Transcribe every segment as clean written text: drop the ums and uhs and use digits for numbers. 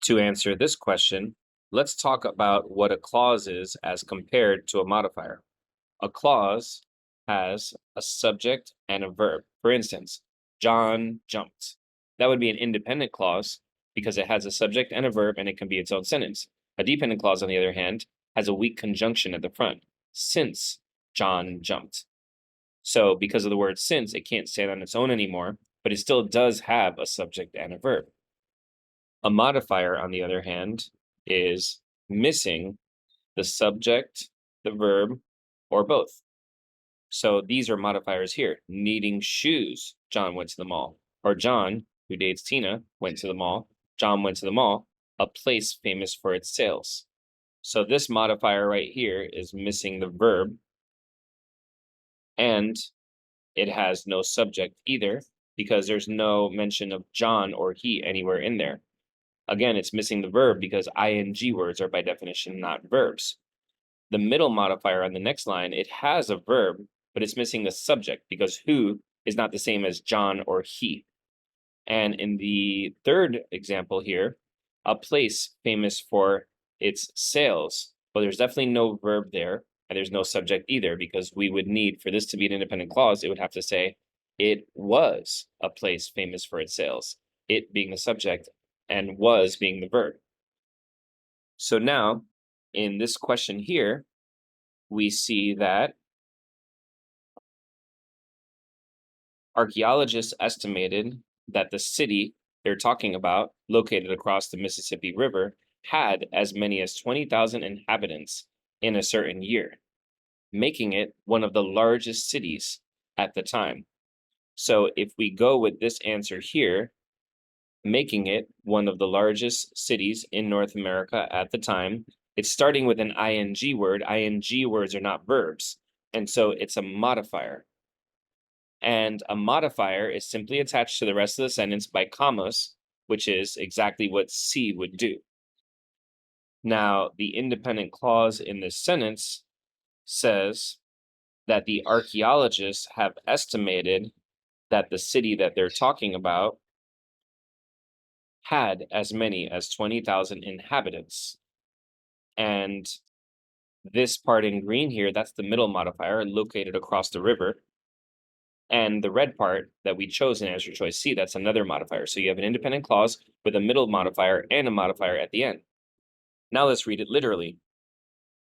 To answer this question, let's talk about what a clause is as compared to a modifier. A clause has a subject and a verb. For instance, John jumped. That would be an independent clause because it has a subject and a verb and it can be its own sentence. A dependent clause, on the other hand, has a weak conjunction at the front. Since John jumped. So because of the word since, it can't stand on its own anymore, but it still does have a subject and a verb. A modifier, on the other hand, is missing the subject, the verb, or both. So these are modifiers here. Needing shoes, John went to the mall. Or John, who dates Tina, went to the mall. John went to the mall, a place famous for its sales. So this modifier right here is missing the verb, and it has no subject either because there's no mention of John or he anywhere in there. Again, it's missing the verb because ing words are by definition not verbs. The middle modifier on the next line, it has a verb, but it's missing the subject because who is not the same as John or he. And in the third example here, a place famous for its sales. Well, there's definitely no verb there, and there's no subject either, because we would need, for this to be an independent clause, it would have to say, it was a place famous for its sales. It being the subject and was being the verb. So now, in this question here, we see that archaeologists estimated that the city they're talking about, located across the Mississippi River, had as many as 20,000 inhabitants in a certain year, making it one of the largest cities at the time. So if we go with this answer here, making it one of the largest cities in North America at the time, it's starting with an ing word. Ing words are not verbs, and so it's a modifier. And a modifier is simply attached to the rest of the sentence by commas, which is exactly what C would do. Now, the independent clause in this sentence says that the archaeologists have estimated that the city that they're talking about had as many as 20,000 inhabitants. And this part in green here, that's the middle modifier located across the river. And the red part that we chose in answer choice C, that's another modifier. So you have an independent clause with a middle modifier and a modifier at the end. Now let's read it literally.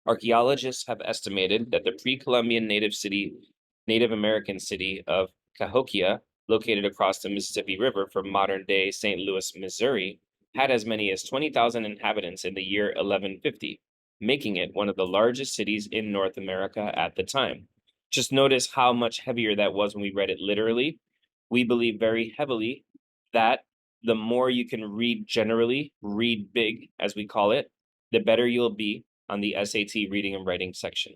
Archaeologists have estimated that the pre-Columbian Native American city of Cahokia, located across the Mississippi River from modern-day St. Louis, Missouri, had as many as 20,000 inhabitants in the year 1150, making it one of the largest cities in North America at the time. Just notice how much heavier that was when we read it literally. We believe very heavily that the more you can read generally, read big, as we call it, the better you'll be on the SAT reading and writing section.